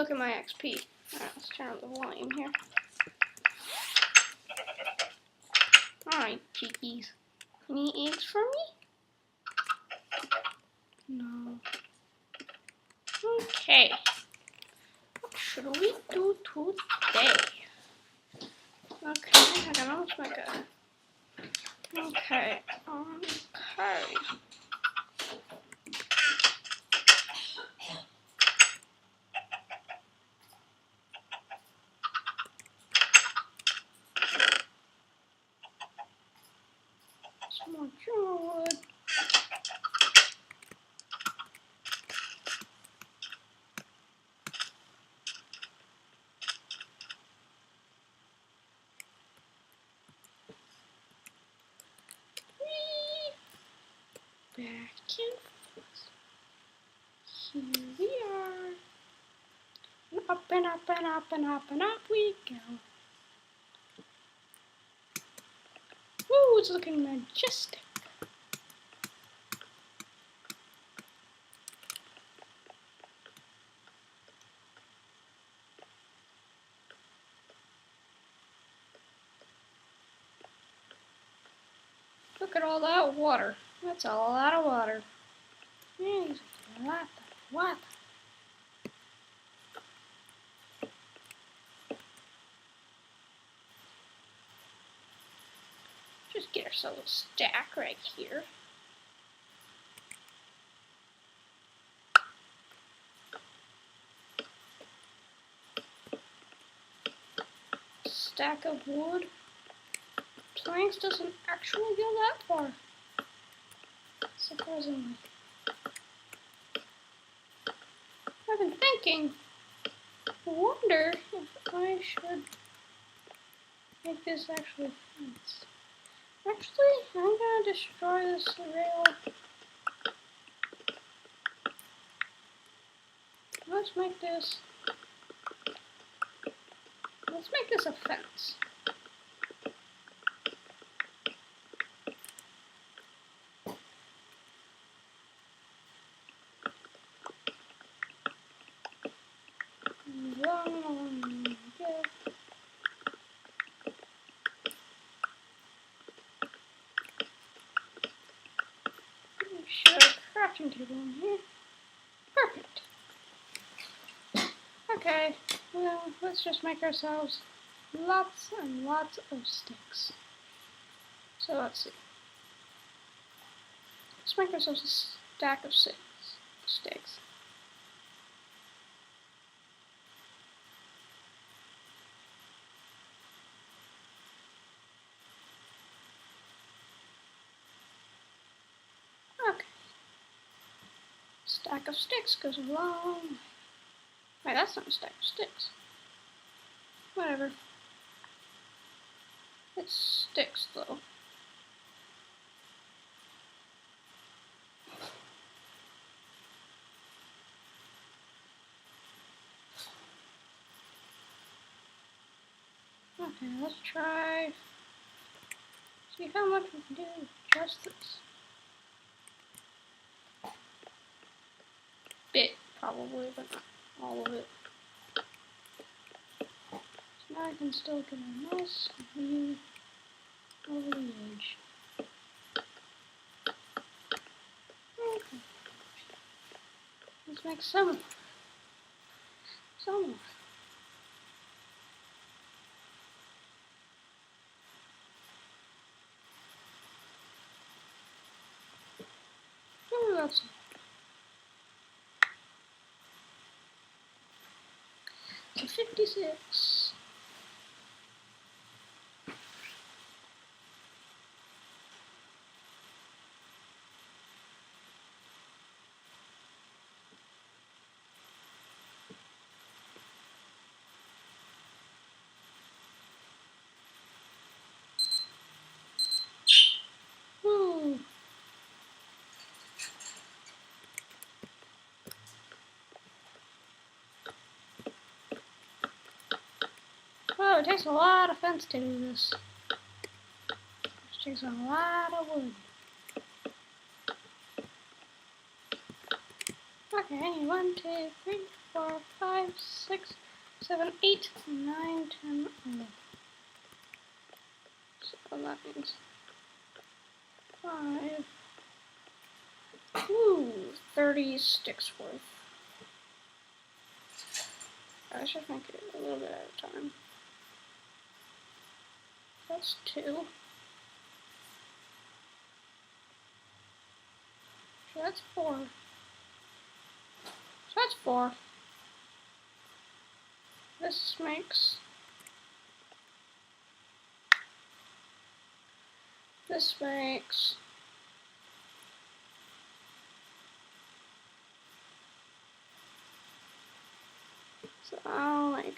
look at my XP. Alright, let's turn up the volume here. Alright, cheekies. Any eggs for me? No. Okay. What should we do today? Okay, I don't know what's my good. Okay. Some more general wood. Back and forth. Here we are. And up and up and up and up and up we go. Woo, it's looking majestic. Look at all that water. That's a lot of water. Yeah, a lot of water. Just get ourselves a stack right here. Stack of wood. Planks doesn't actually go that far. Surprisingly. I've been thinking, I wonder if I should make this actually fence. Actually, I'm gonna destroy this rail. Let's make this a fence. Sure, crafting table in here. Perfect. Okay, well, let's just make ourselves lots and lots of sticks. So let's see. Let's make ourselves a stack of sticks. Okay. Stack of sticks goes a long way. Wait, that's not a stack of sticks. Whatever. It's sticks though. Okay, let's try. See how much we can do with just this. Bit, probably, but not all of it. So now I can still get a nice view over the edge. Okay. Let's make some more. Oh, that's it. So 56. Ooh. Well, it takes a lot of fence to do this. It takes a lot of wood. Okay, 1, 2, 3, 4, 5, 6, 7, 8, 9, 10, 11. So that means 5. Ooh, 30 sticks worth. I should make it a little bit at a time. That's 2. So that's 4. So that's 4. This makes... This makes... So I'll make...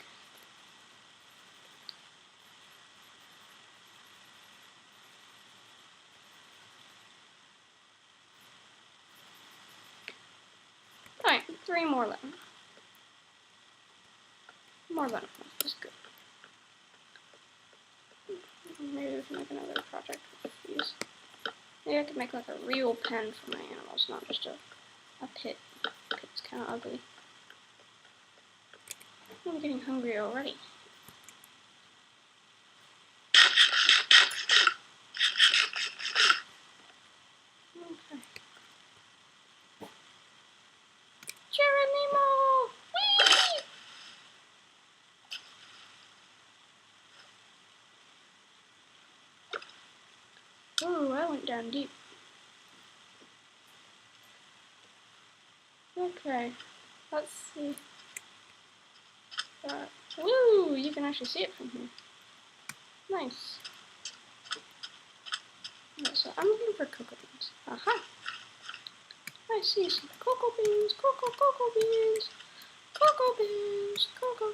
Alright, 3 more then. More than enough, that's good. Maybe we can make another project with these. Maybe I could make like a real pen for my animals, not just a pit. Pit's kind of ugly. I'm getting hungry already. Okay. Geronimo! Whee! Ooh, I went down deep. Okay, let's see. Woo! You can actually see it from here. Nice. Okay, so I'm looking for cocoa beans. Aha! I see some cocoa beans, cocoa beans, cocoa beans, cocoa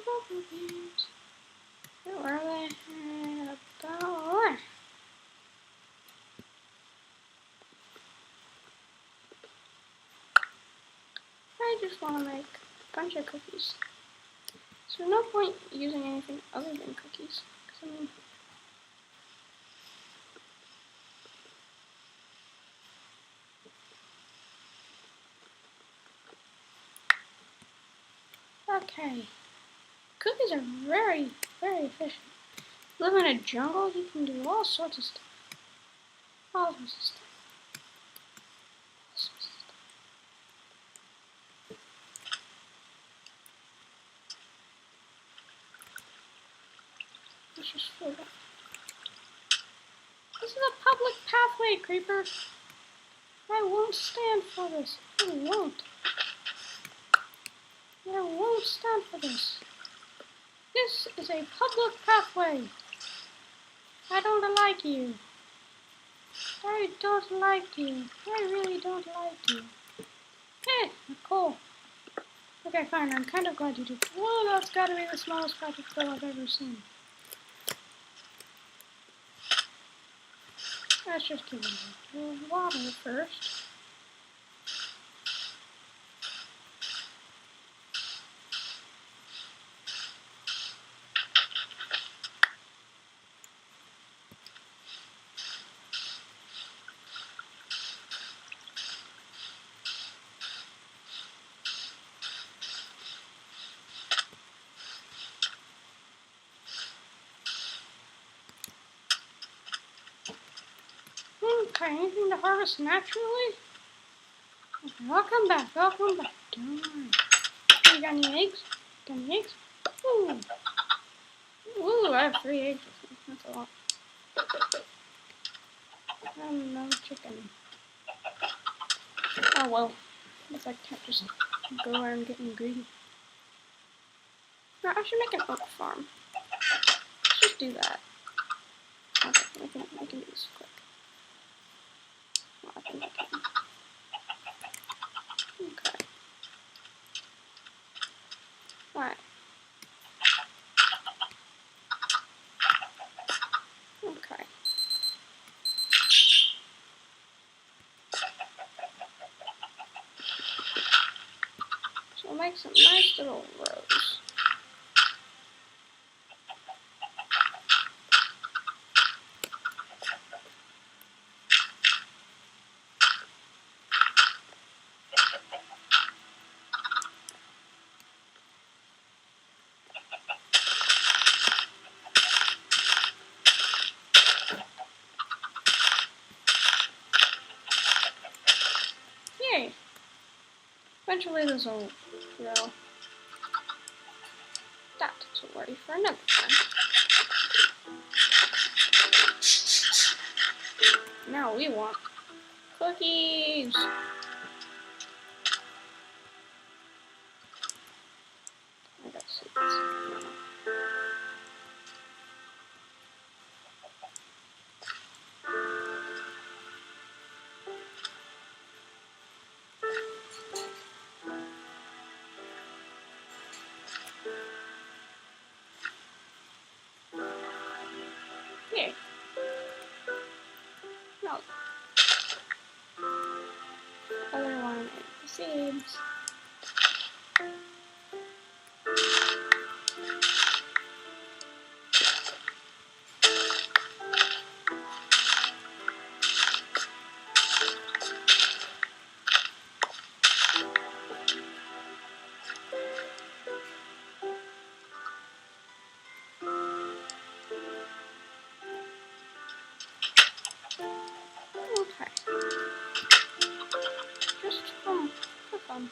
beans. Where are they? About there. I just want to make a bunch of cookies. So no point using anything other than cookies. 'Cause I mean, okay. Cookies are very, very efficient. Live in a jungle, you can do all sorts of stuff. All sorts of stuff. All sorts of stuff. Let's just fill that. This is a public pathway, creeper. I won't stand for this. I won't. I won't stand for this. This is a public pathway. I don't like you. I don't like you. I really don't like you. Hey, Nicole. Okay, fine. I'm kind of glad you did. Whoa, that's gotta be the smallest traffic flow I've ever seen. Let's just give it a little water first. Okay, anything to harvest naturally? Okay, I'll come back. I'll come back. Don't worry. You got any eggs? Got any eggs? Ooh. Ooh, I have 3 eggs with me. That's a lot. No chicken. Oh well. Guess I can't just go around getting greedy. No, I should make an oak farm. Let's just do that. Okay, I can do this quick. Well, I think I can. Okay. Alright. Okay. So we'll make some nice little rows. Eventually this will grow. That's a worry for another time. Now we want cookies. I got seeds. Here. No. Other one is the seeds. Okay. Just for fun.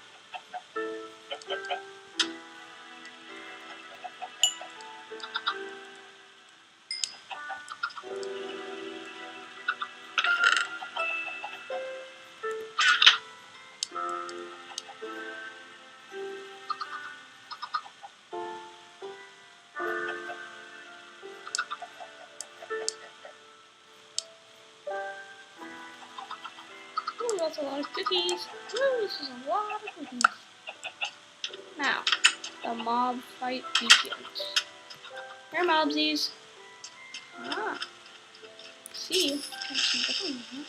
Ooh, that's a lot of cookies. Ooh, this is a lot of cookies. Now, the mob fight begins. Here, mobsies. Ah, see, there's some different here.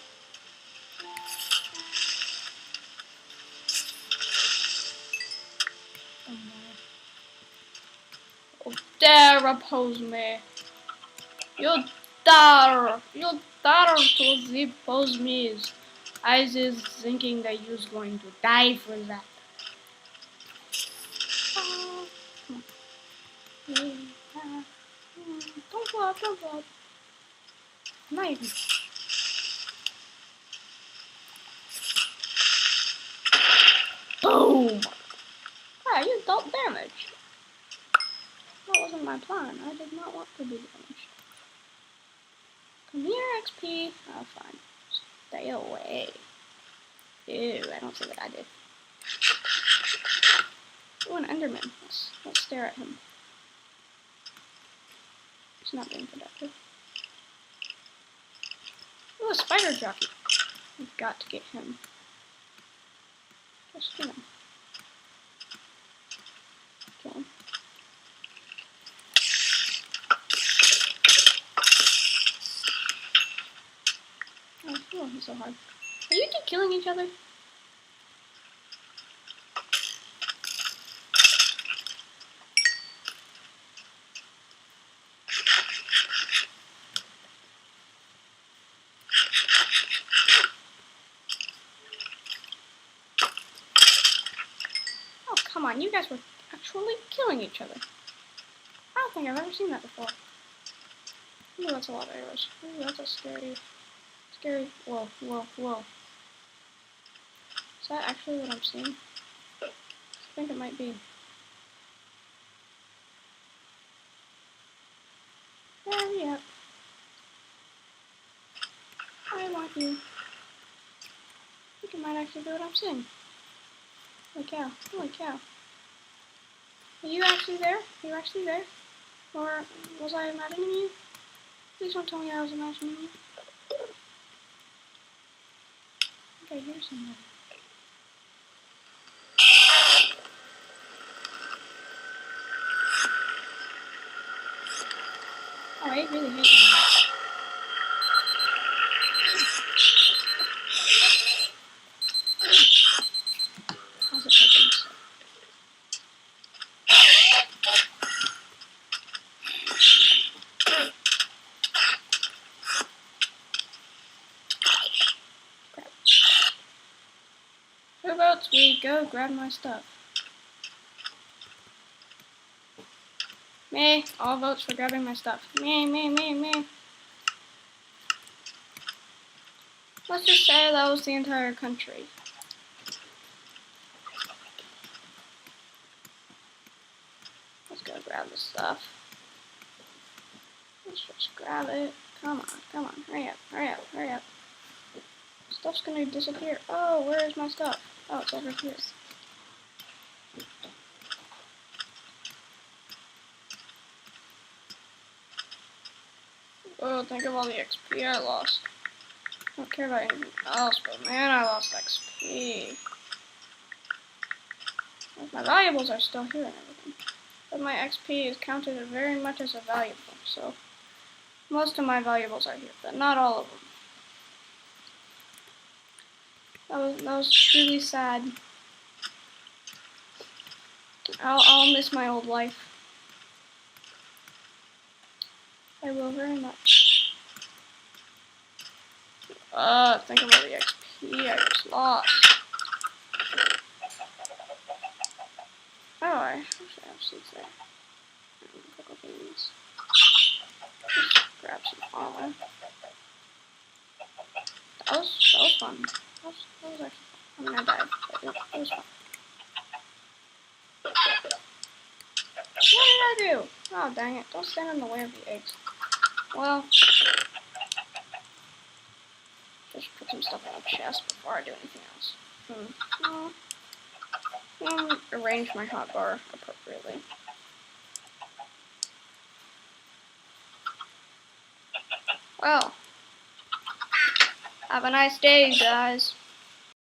Oh, dare oppose me. You dare to oppose me. I is thinking that you're going to die for that. Come on. Don't flop, don't flop. Not even. Boom! Ah, you dealt damage. That wasn't my plan. I did not want to do damage. Come here, XP. Oh, fine. Stay away. Ew, I don't see what I did. Oh, an Enderman. Let's stare at him. He's not being productive. Oh, a spider jockey. We've got to get him. Just, you know. Kill him. Oh, he's so hard. Are you two killing each other? Oh, come on. You guys were actually killing each other. I don't think I've ever seen that before. Ooh, that's a lot of arrows. Ooh, that's a scary... Whoa. Is that actually what I'm seeing? I think it might be. Hurry up. I want you. I think it might actually be what I'm seeing. Holy cow. Holy cow. Are you actually there? Are you actually there? Or was I imagining you? Please don't tell me I was imagining you. I think I hear somebody. Oh, I really hate me. How's it taking so? Crap. Whereabouts we go grab my stuff? Me. All votes for grabbing my stuff. Me. Let's just say that was the entire country. grab the stuff. Let's just grab it. Come on, hurry up, hurry up, hurry up. Stuff's gonna disappear. Oh, where is my stuff? Oh, it's over here. Oh, think of all the XP I lost. I don't care about anything else, but man, I lost XP. My valuables are still here and everything. But my XP is counted very much as a valuable, so most of my valuables are here, but not all of them. That was truly sad. I'll miss my old life. I will very much. Think about the XP I just lost. Oh, I actually have seeds there. Pickle beans. Just grab some armor. That was fun. That was actually fun. I mean, I died, but it was fun. What did I do? Oh, dang it. Don't stand in the way of the eggs. Well, just put some stuff in the chest before I do anything else. Arrange my hotbar appropriately. Well, have a nice day, guys.